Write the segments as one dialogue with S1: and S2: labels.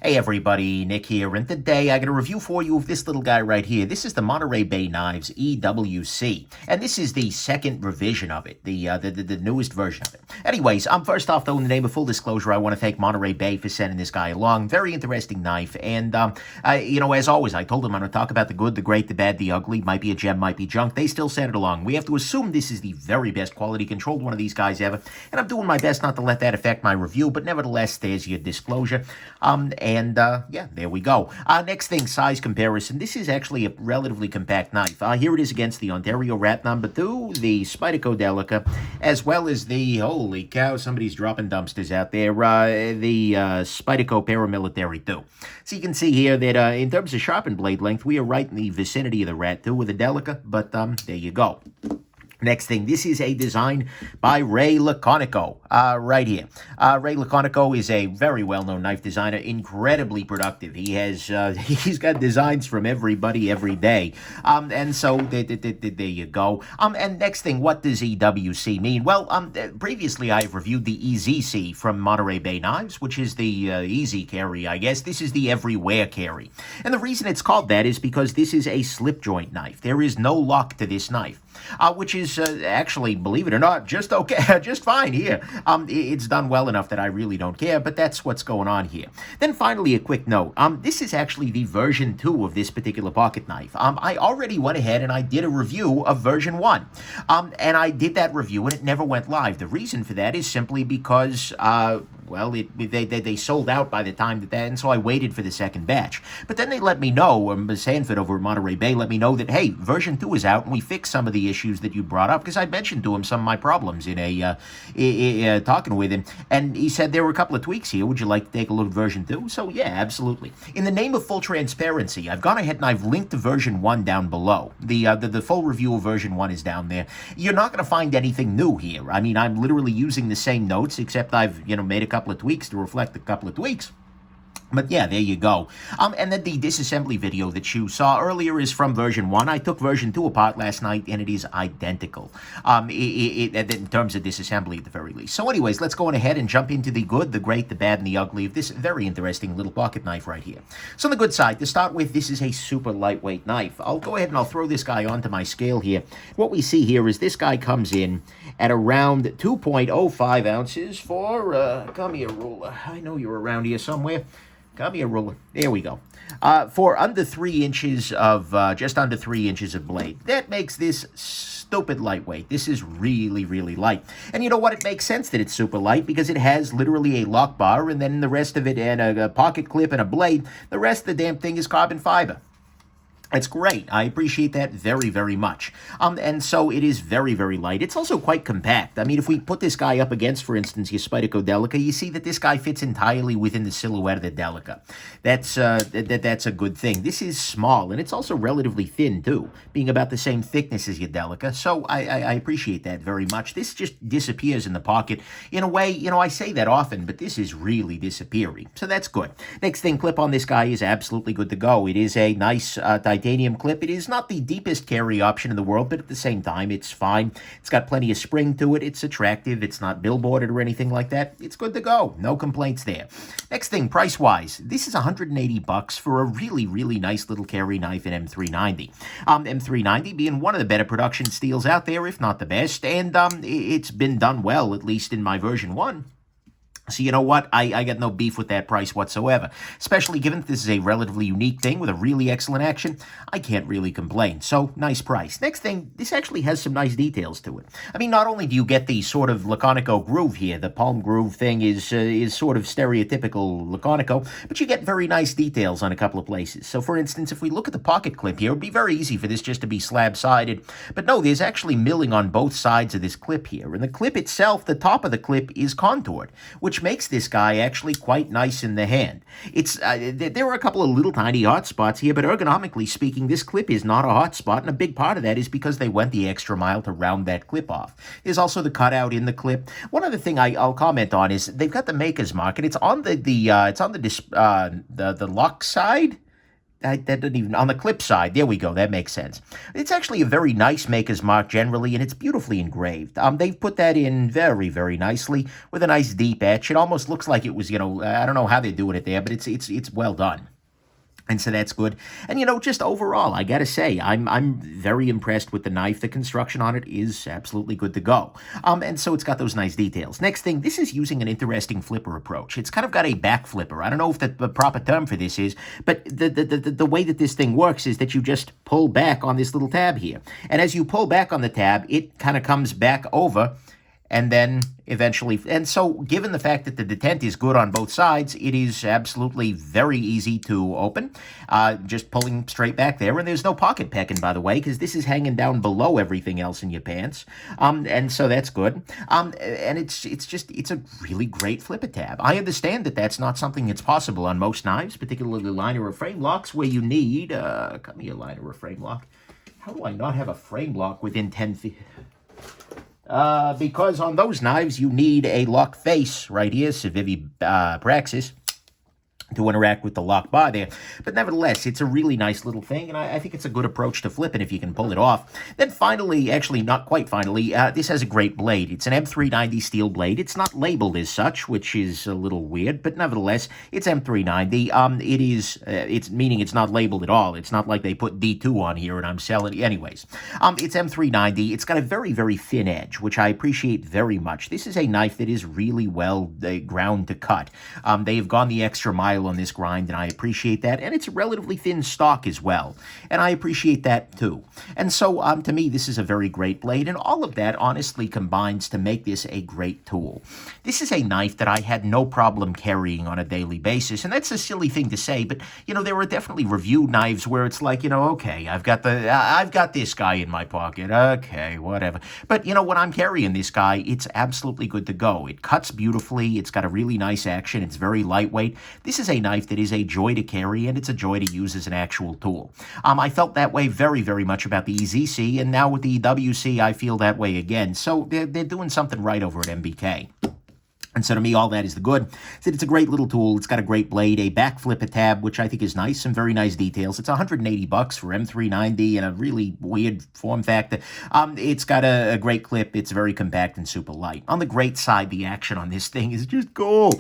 S1: Hey everybody, Nick here, and today I got a review for you of this little guy right here. This is the Monterey Bay Knives EWC, and this is the second revision of it, the newest version of it. Anyways, first off though, in the name of full disclosure, I want to thank Monterey Bay for sending this guy along. Very interesting knife, and as always, I told them I'm going to talk about the good, the great, the bad, the ugly. Might be a gem, might be junk. They still sent it along. We have to assume this is the very best quality controlled one of these guys ever, and I'm doing my best not to let that affect my review, but nevertheless, there's your disclosure. Yeah, there we go. Next thing, size comparison. This is actually a relatively compact knife. Here it is against the Ontario Rat number 2, the Spyderco Delica, as well as the, holy cow, somebody's dropping dumpsters out there, the Spyderco Paramilitary 2. So you can see here that in terms of sharpened blade length, we are right in the vicinity of the Rat 2 with the Delica, but there you go. Next thing, this is a design by Ray Laconico, right here. Ray Laconico is a very well-known knife designer, incredibly productive. He has, he's got designs from everybody every day. And so, there you go. And next thing, what does EWC mean? Well, previously I've reviewed the EZC from Monterey Bay Knives, which is the easy carry, I guess. This is the everywhere carry. And the reason it's called that is because this is a slip joint knife. There is no lock to this knife, which is actually, believe it or not, just okay, just fine here. It's done well enough that I really don't care, but that's what's going on here. Then finally, a quick note. This is actually the version 2 of this particular pocket knife. I already went ahead and I did a review of version 1. And I did that review and it never went live. The reason for that is simply because, well, they sold out by the time that, and so I waited for the second batch. But then they let me know, Sanford over at Monterey Bay let me know that, hey, version 2 is out and we fixed some of the issues that you brought up, because I mentioned to him some of my problems in a talking with him, and he said there were a couple of tweaks here. Would you like to take a look at version 2? So yeah, absolutely. In the name of full transparency, I've gone ahead and I've linked to version 1 down below. The full review of version 1 is down there. You're not going to find anything new here. I mean, I'm literally using the same notes, except I've made a couple of tweaks to reflect a couple of tweaks. But yeah, there you go. And then the disassembly video that you saw earlier is from version 1. I took version 2 apart last night, and it is identical in terms of disassembly at the very least. So anyways, let's go on ahead and jump into the good, the great, the bad, and the ugly of this very interesting little pocket knife right here. So on the good side, to start with, this is a super lightweight knife. I'll go ahead and I'll throw this guy onto my scale here. What we see here is this guy comes in at around 2.05 ounces for, come here, ruler. I know you're around here somewhere. Got me a ruler. There we go. For under 3 inches of, just under 3 inches of blade. That makes this stupid lightweight. This is really, really light. And you know what? It makes sense that it's super light because it has literally a lock bar and then the rest of it and a pocket clip and a blade. The rest of the damn thing is carbon fiber. It's great. I appreciate that very, very much. And so it is very, very light. It's also quite compact. I mean, if we put this guy up against, for instance, your Spyderco Delica, you see that this guy fits entirely within the silhouette of the Delica. That's a good thing. This is small, and it's also relatively thin, too, being about the same thickness as your Delica. So I appreciate that very much. This just disappears in the pocket. In a way, I say that often, but this is really disappearing. So that's good. Next thing, clip on this guy is absolutely good to go. It is a nice titanium clip. It is not the deepest carry option in the world, but at the same time, it's fine. It's got plenty of spring to it. It's attractive. It's not billboarded or anything like that. It's good to go. No complaints there. Next thing, price-wise, this is $180 for a really, really nice little carry knife in M390. M390 being one of the better production steels out there, if not the best, and it's been done well, at least in my version 1. So you know what? I got no beef with that price whatsoever. Especially given that this is a relatively unique thing with a really excellent action, I can't really complain. So, nice price. Next thing, this actually has some nice details to it. I mean, not only do you get the sort of Laconico groove here, the palm groove thing is sort of stereotypical Laconico, but you get very nice details on a couple of places. So, for instance, if we look at the pocket clip here, it would be very easy for this just to be slab-sided. But no, there's actually milling on both sides of this clip here. And the clip itself, the top of the clip, is contoured, which makes this guy actually quite nice in the hand. It's there are a couple of little tiny hot spots here, but ergonomically speaking, this clip is not a hot spot, and a big part of that is because they went the extra mile to round that clip off. There's also the cutout in the clip. One other thing I'll comment on is they've got the maker's mark, and it's on the lock side. that didn't even, on the clip side, there we go, that makes sense. It's actually a very nice maker's mark generally, and it's beautifully engraved. They've put that in very, very nicely with a nice deep etch. It almost looks like it was, I don't know how they're doing it there, but it's well done. And so that's good. And, just overall, I got to say, I'm very impressed with the knife. The construction on it is absolutely good to go. And so it's got those nice details. Next thing, this is using an interesting flipper approach. It's kind of got a back flipper. I don't know if the proper term for this is, but the way that this thing works is that you just pull back on this little tab here. And as you pull back on the tab, it kind of comes back over and then eventually, and so given the fact that the detent is good on both sides, it is absolutely very easy to open, just pulling straight back there, and there's no pocket pecking, by the way, because this is hanging down below everything else in your pants, and so that's good, and it's a really great flipper tab. I understand that that's not something that's possible on most knives, particularly liner or frame locks, where you need, come here, liner or frame lock. How do I not have a frame lock within 10 feet? Because on those knives, you need a lock face right here, Civivi Praxis, to interact with the lock bar there. But nevertheless, it's a really nice little thing, and I think it's a good approach to flipping if you can pull it off. Then finally, actually not quite finally, this has a great blade. It's an M390 steel blade. It's not labeled as such, which is a little weird, but nevertheless, it's M390. It's meaning it's not labeled at all. It's not like they put D2 on here and I'm selling it. Anyways, it's M390. It's got a very, very thin edge, which I appreciate very much. This is a knife that is really well ground to cut. They have gone the extra mile on this grind, and I appreciate that, and it's a relatively thin stock as well, and I appreciate that too. And so to me, this is a very great blade, and all of that honestly combines to make this a great tool. This is a knife that I had no problem carrying on a daily basis, and that's a silly thing to say, but there are definitely review knives where it's like, okay, I've got this guy in my pocket, okay, whatever. But when I'm carrying this guy, it's absolutely good to go. It cuts beautifully, it's got a really nice action, it's very lightweight. This is a knife that is a joy to carry, and it's a joy to use as an actual tool. I felt that way very, very much about the EZC, and now with the EWC, I feel that way again. So they're doing something right over at MBK. And so to me, all that is the good. So it's a great little tool. It's got a great blade, a back flipper tab, which I think is nice, some very nice details. It's $180 for M390 and a really weird form factor. It's got a great clip. It's very compact and super light. On the great side, the action on this thing is just cool.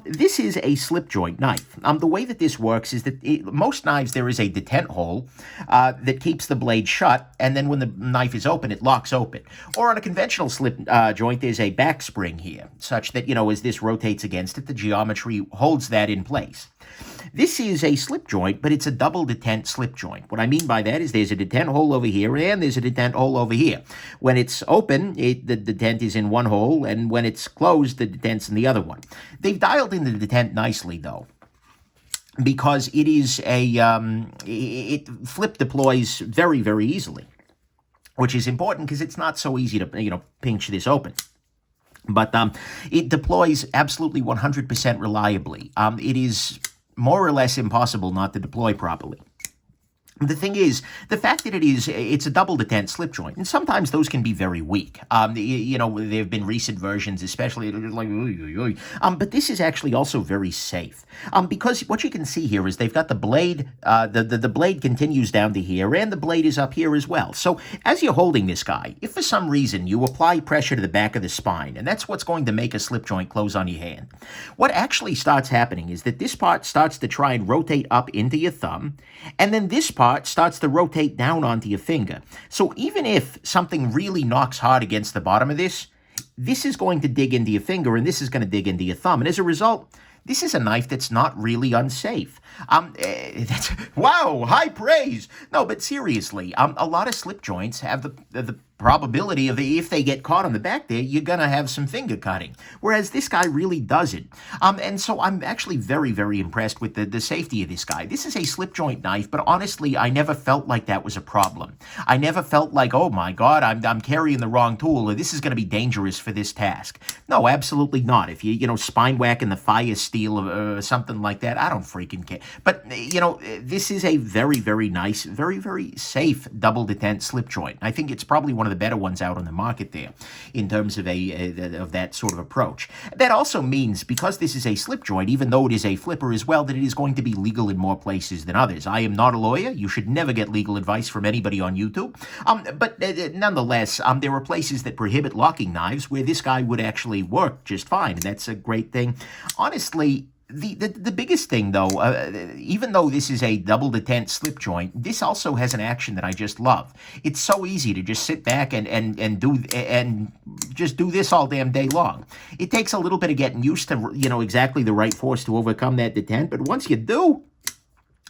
S1: This is a slip joint knife. The way that this works is that most knives, there is a detent hole that keeps the blade shut, and then when the knife is open, it locks open. Or on a conventional slip joint, there's a back spring here, such that, as this rotates against it, the geometry holds that in place. This is a slip joint, but it's a double detent slip joint. What I mean by that is there's a detent hole over here and there's a detent hole over here. When it's open, the detent is in one hole, and when it's closed, the detent's in the other one. They've dialed in the detent nicely, though, because it is it flip deploys very, very easily, which is important because it's not so easy to, pinch this open. But it deploys absolutely 100% reliably. It is more or less impossible not to deploy properly. The thing is, the fact that it's a double detent slip joint, and sometimes those can be very weak. There have been recent versions, especially like, but this is actually also very safe. Because what you can see here is they've got the blade, the blade continues down to here, and the blade is up here as well. So as you're holding this guy, if for some reason you apply pressure to the back of the spine, and that's what's going to make a slip joint close on your hand, what actually starts happening is that this part starts to try and rotate up into your thumb, and then this part starts to rotate down onto your finger. So even if something really knocks hard against the bottom of this is going to dig into your finger, and this is going to dig into your thumb. And as a result, this is a knife that's not really unsafe. Wow, high praise. No, but seriously, a lot of slip joints have the probability of, if they get caught on the back there, you're going to have some finger cutting. Whereas this guy really doesn't. And so I'm actually very, very impressed with the safety of this guy. This is a slip joint knife, but honestly, I never felt like that was a problem. I never felt like, oh my God, I'm carrying the wrong tool, or this is going to be dangerous for this task. No, absolutely not. If you spine whacking the fire steel or something like that, I don't freaking care. But, this is a very, very nice, very, very safe double detent slip joint. I think it's probably one of the the better ones out on the market there in terms of of that sort of approach. That also means, because this is a slip joint, even though it is a flipper as well, that it is going to be legal in more places than others. I am not a lawyer. You should never get legal advice from anybody on YouTube. But nonetheless, there are places that prohibit locking knives where this guy would actually work just fine, and that's a great thing. Honestly, the biggest thing, though, even though this is a double detent slip joint, this also has an action that I just love. It's so easy to just sit back and just do this all damn day long. It takes a little bit of getting used to, exactly the right force to overcome that detent, but once you do,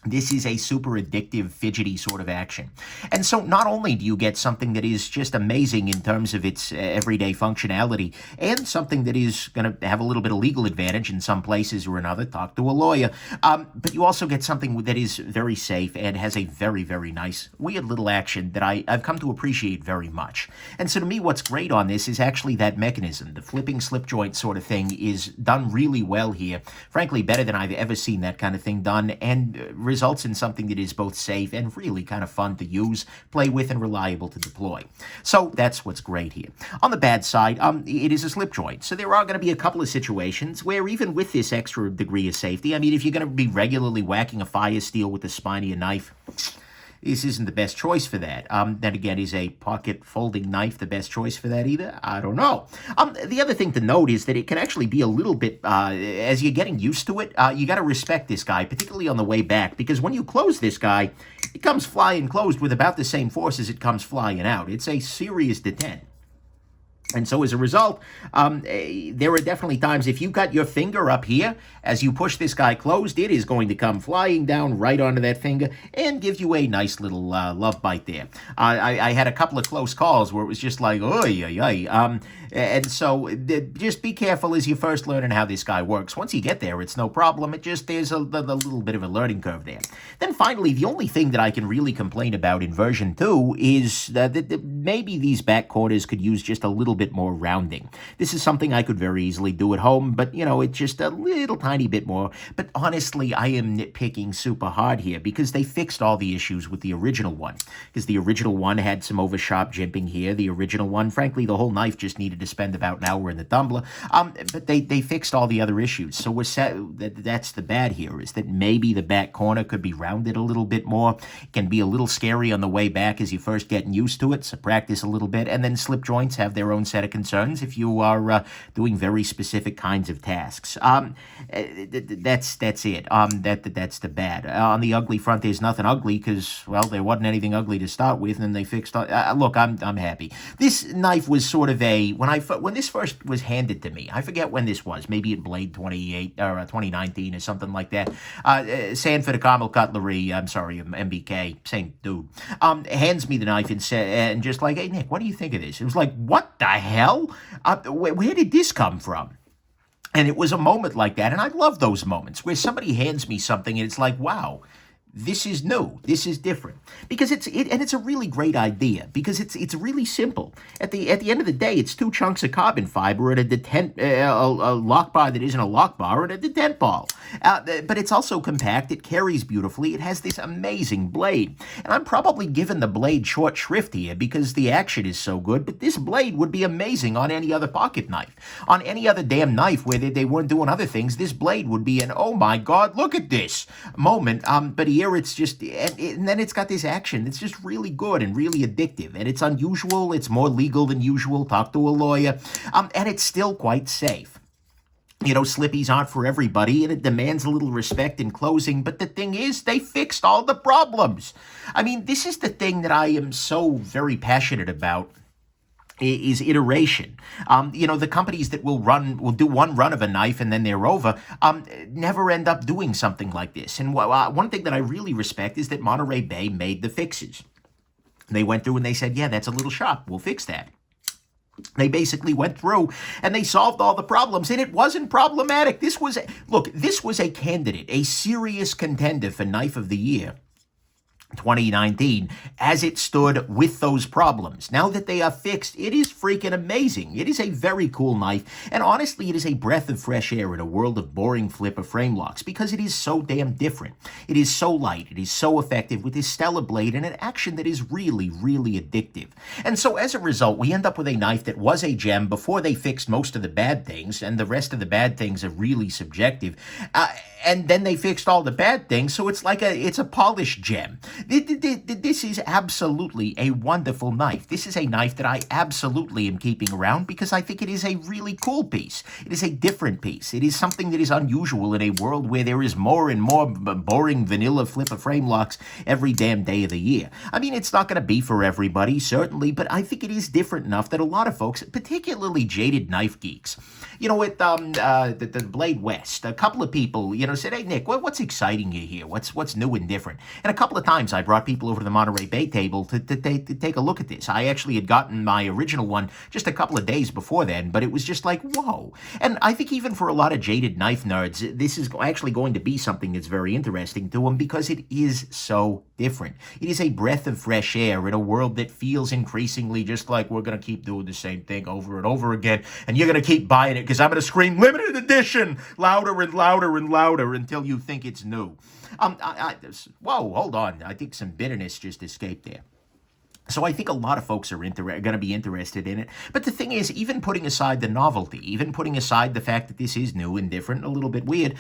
S1: this is a super addictive, fidgety sort of action. And so not only do you get something that is just amazing in terms of its everyday functionality, and something that is going to have a little bit of legal advantage in some places or another, talk to a lawyer, but you also get something that is very safe and has a very, very nice, weird little action that I've come to appreciate very much. And so to me, what's great on this is actually that mechanism. The flipping slip joint sort of thing is done really well here. Frankly, better than I've ever seen that kind of thing done, and results in something that is both safe and really kind of fun to use, play with, and reliable to deploy. So that's what's great here. On the bad side, it is a slip joint. So there are going to be a couple of situations where even with this extra degree of safety, I mean, if you're going to be regularly whacking a fire steel with the spine of your knife, this isn't the best choice for that. Then again, is a pocket folding knife the best choice for that either? I don't know. The other thing to note is that it can actually be a little bit, as you're getting used to it, you got to respect this guy, particularly on the way back, because when you close this guy, it comes flying closed with about the same force as it comes flying out. It's a serious detent. And so as a result, there are definitely times, if you've got your finger up here, as you push this guy closed, it is going to come flying down right onto that finger and give you a nice little love bite there. I had a couple of close calls where it was just like, oy, oy, oy. And so just be careful as you're first learning how this guy works. Once you get there, it's no problem. There's a little bit of a learning curve there. Then finally, the only thing that I can really complain about in version 2 is that maybe these back corners could use just a little bit more rounding. This is something I could very easily do at home, but, it's just a little tiny bit more. But honestly, I am nitpicking super hard here because they fixed all the issues with the original one. Because the original one had some over-sharp jimping here. The original one, frankly, the whole knife just needed to spend about an hour in the tumbler. But they fixed all the other issues. So that's the bad here, is that maybe the back corner could be rounded a little bit more. It can be a little scary on the way back as you're first getting used to it, so practice a little bit. And then slip joints have their own set of concerns if you are doing very specific kinds of tasks. That's it. That's the bad. On the ugly front, there's nothing ugly because, well, there wasn't anything ugly to start with, and they fixed. Look, I'm happy. This knife was sort of when this first was handed to me. I forget when this was. Maybe at Blade 28 or 2019 or something like that. Sanford Carmel Cutlery. I'm sorry, MBK, same dude. Hands me the knife and just like, hey Nick, what do you think of this? It was like, what the hell? Where did this come from? And it was a moment like that, and I love those moments where somebody hands me something and it's like, wow, this is new. This is different. Because it's a really great idea because it's really simple. At the end of the day, it's two chunks of carbon fiber and a lock bar that isn't a lock bar and a detent ball. But it's also compact. It carries beautifully. It has this amazing blade. And I'm probably giving the blade short shrift here because the action is so good, but this blade would be amazing on any other pocket knife. On any other damn knife where they weren't doing other things, this blade would be an, oh my God, look at this moment. But here it's just, and then it's got this action. It's just really good and really addictive. And it's unusual. It's more legal than usual. Talk to a lawyer. And it's still quite safe. Slippies aren't for everybody, and it demands a little respect in closing. But the thing is, they fixed all the problems. I mean, this is the thing that I am so very passionate about. Is iteration. The companies that will do one run of a knife and then they're over, never end up doing something like this. And one thing that I really respect is that Monterey Bay made the fixes. They went through and they said, yeah, that's a little sharp. We'll fix that. They basically went through and they solved all the problems, and it wasn't problematic. This was a candidate, a serious contender for Knife of the Year. 2019 as it stood with those problems. Now that they are fixed, it is freaking amazing. It is a very cool knife, and honestly, it is a breath of fresh air in a world of boring flipper frame locks because it is so damn different. It is so light, it is so effective with this stellar blade and an action that is really, really addictive. And so as a result, we end up with a knife that was a gem before they fixed most of the bad things, and the rest of the bad things are really subjective. And then they fixed all the bad things, so it's like it's a polished gem. This is absolutely a wonderful knife. This is a knife that I absolutely am keeping around because I think it is a really cool piece. It is a different piece. It is something that is unusual in a world where there is more and more boring vanilla flipper frame locks every damn day of the year. I mean, it's not going to be for everybody, certainly, but I think it is different enough that a lot of folks, particularly jaded knife geeks, you know, with the Blade West, a couple of people, you know, said, "Hey, Nick, what's exciting you here? What's new and different?" And a couple of times I brought people over to the Monterey Bay table to take a look at this. I actually had gotten my original one just a couple of days before then, but it was just like, whoa. And I think even for a lot of jaded knife nerds, this is actually going to be something that's very interesting to them because it is so different. It is a breath of fresh air in a world that feels increasingly just like we're going to keep doing the same thing over and over again, and you're going to keep buying it because I'm going to scream limited edition louder and louder and louder until you think it's new. Whoa, hold on. I think some bitterness just escaped there. So I think a lot of folks are going to be interested in it. But the thing is, even putting aside the novelty, even putting aside the fact that this is new and different, a little bit weird,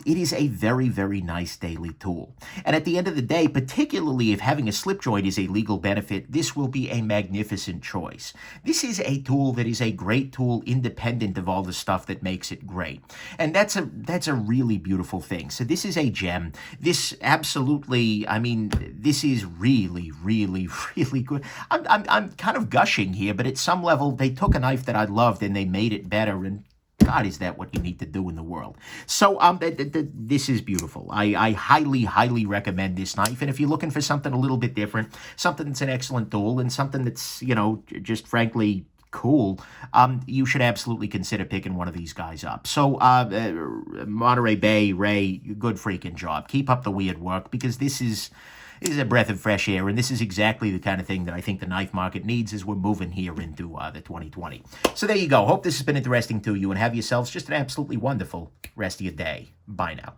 S1: it is a very, very nice daily tool. And at the end of the day, particularly if having a slip joint is a legal benefit, this will be a magnificent choice. This is a tool that is a great tool independent of all the stuff that makes it great. And that's a really beautiful thing. So this is a gem. This absolutely, I mean, this is really, really, really good. I'm kind of gushing here, but at some level, they took a knife that I loved and they made it better. And God, is that what you need to do in the world? So this is beautiful. I highly, highly recommend this knife. And if you're looking for something a little bit different, something that's an excellent tool, and something that's, you know, just frankly cool, you should absolutely consider picking one of these guys up. So Monterey Bay, Ray, good freaking job. Keep up the weird work, because this is a breath of fresh air, and this is exactly the kind of thing that I think the knife market needs as we're moving here into the 2020. So there you go. Hope this has been interesting to you, and have yourselves just an absolutely wonderful rest of your day. Bye now.